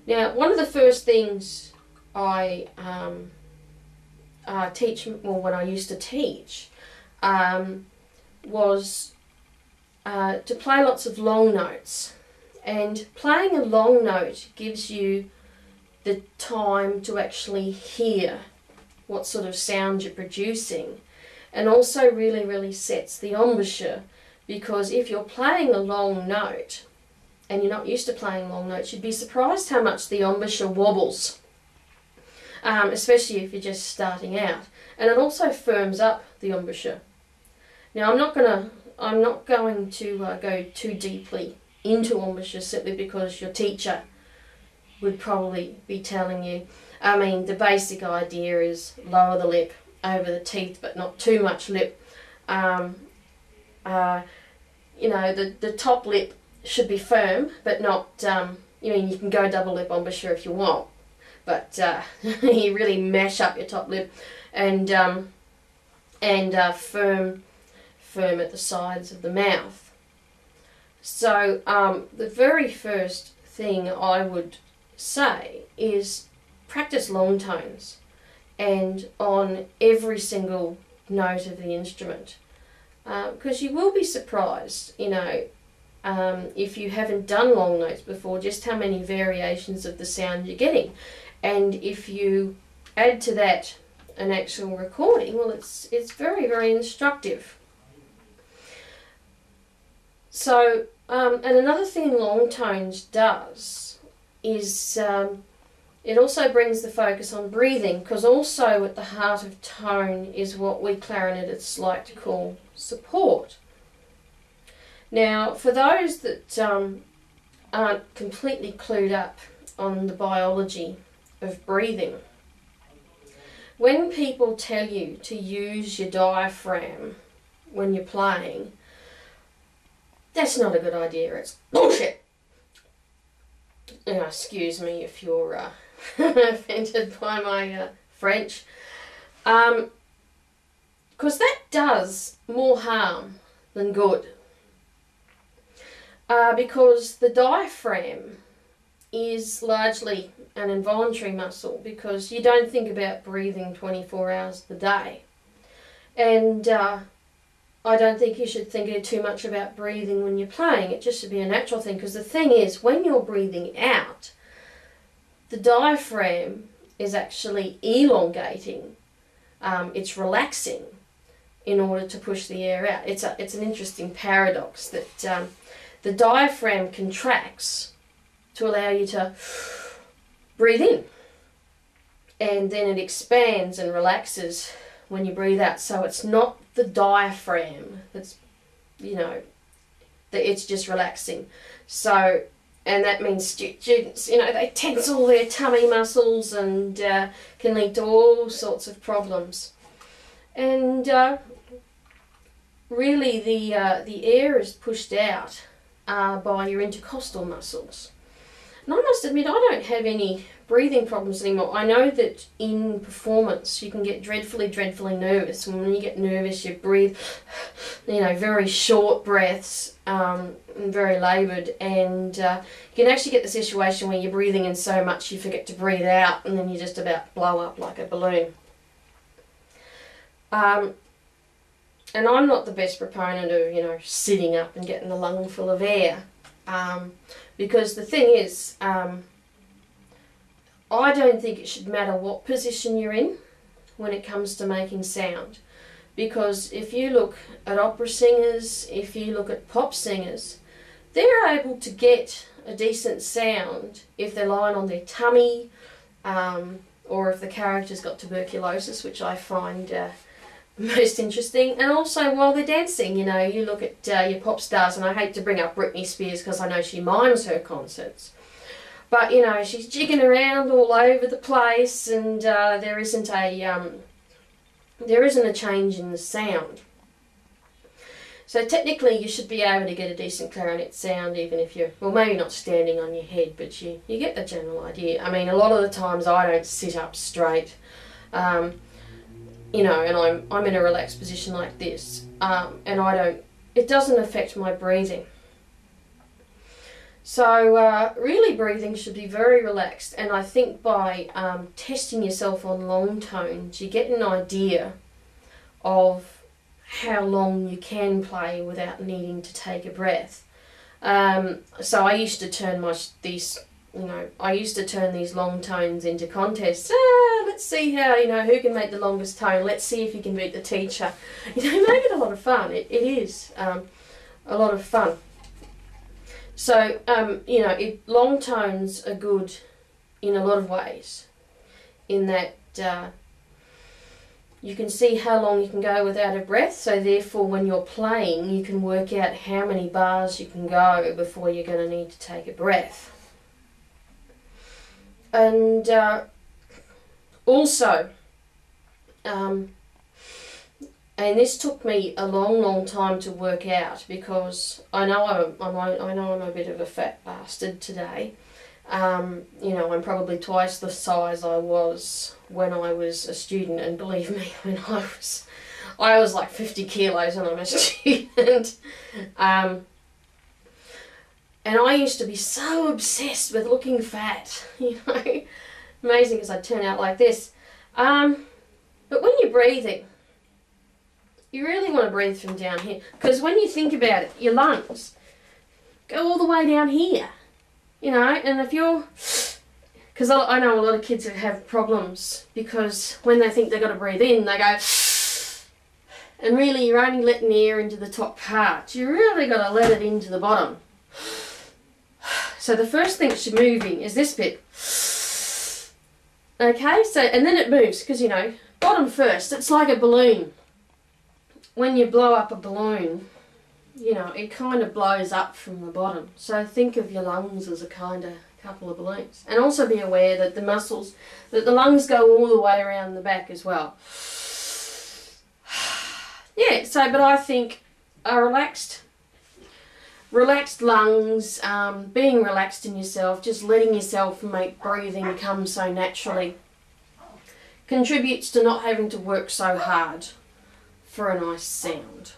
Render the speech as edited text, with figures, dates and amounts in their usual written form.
Now, one of the first things I teach, well, when I used to teach, was to play lots of long notes. And playing a long note gives you the time to actually hear what sort of sound you're producing, and also really sets the embouchure, because if you're playing a long note and you're not used to playing long notes, you'd be surprised how much the embouchure wobbles, especially if you're just starting out. And it also firms up the embouchure. Now, I'm not going to go too deeply into embouchure, simply because your teacher would probably be telling you. I mean, the basic idea is lower the lip over the teeth, but not too much lip. You know, the top lip should be firm, but not, you mean, you can go double lip embouchure if you want, but you really mash up your top lip and firm at the sides of the mouth. So the very first thing I would say is practice long tones, and on every single note of the instrument, because you will be surprised, you know, if you haven't done long notes before, just how many variations of the sound you're getting. And if you add to that an actual recording, well, it's very instructive. So, and another thing long tones does is it also brings the focus on breathing, because also at the heart of tone is what we clarinetists like to call support. Now, for those that aren't completely clued up on the biology of breathing, when people tell you to use your diaphragm when you're playing, that's not a good idea. It's bullshit. Excuse me if you're offended by my French. Because that does more harm than good. Because the diaphragm is largely an involuntary muscle, because you don't think about breathing 24 hours a day. And I don't think you should think too much about breathing when you're playing. It just should be a natural thing, because the thing is, when you're breathing out, the diaphragm is actually elongating. It's relaxing in order to push the air out. It's an interesting paradox that the diaphragm contracts to allow you to breathe in, and then it expands and relaxes when you breathe out. So it's not the diaphragm that's, you know, that it's just relaxing. So, and that means students, you know, they tense all their tummy muscles and can lead to all sorts of problems. And really the air is pushed out by your intercostal muscles. And I must admit, I don't have any breathing problems anymore. I know that in performance you can get dreadfully nervous, and when you get nervous you breathe, you know, very short breaths, and very laboured, and you can actually get the situation where you're breathing in so much you forget to breathe out, and then you just about blow up like a balloon. And I'm not the best proponent of, you know, sitting up and getting a lung full of air, because the thing is, I don't think it should matter what position you're in when it comes to making sound. Because if you look at opera singers, if you look at pop singers, they're able to get a decent sound if they're lying on their tummy, or if the character's got tuberculosis, which I find most interesting, and also while they're dancing. You know, you look at your pop stars, and I hate to bring up Britney Spears because I know she mimes her concerts, but you know, she's jigging around all over the place, and there isn't a change in the sound. So technically you should be able to get a decent clarinet sound even if you're, well, maybe not standing on your head, but you get the general idea. I mean, a lot of the times I don't sit up straight, you know, and I'm in a relaxed position like this, and it doesn't affect my breathing. So really breathing should be very relaxed, and I think by testing yourself on long tones, you get an idea of how long you can play without needing to take a breath. So I used to turn these long tones into contests. Let's see how, who can make the longest tone. Let's see if you can beat the teacher. Make it a lot of fun. It is a lot of fun. So, long tones are good in a lot of ways, in that you can see how long you can go without a breath, so therefore when you're playing you can work out how many bars you can go before you're going to need to take a breath. And also, and this took me a long time to work out, because I know I'm a bit of a fat bastard today. I'm probably twice the size I was when I was a student, and believe me, when I was like 50 kilos when I was a student. And I used to be so obsessed with looking fat, amazing because I'd turn out like this. But when you're breathing, you really want to breathe from down here, because when you think about it, your lungs go all the way down here, and if you're, because I know a lot of kids that have problems because when they think they've got to breathe in, they go, and really you're only letting the air into the top part. You really got to let it into the bottom. So the first thing that should moving is this bit. Okay, so, and then it moves, because bottom first, it's like a balloon. When you blow up a balloon, it kind of blows up from the bottom. So think of your lungs as a kind of couple of balloons. And also be aware that the lungs go all the way around the back as well. Yeah, but I think a relaxed lungs, being relaxed in yourself, just letting yourself make breathing come so naturally, contributes to not having to work so hard for a nice sound.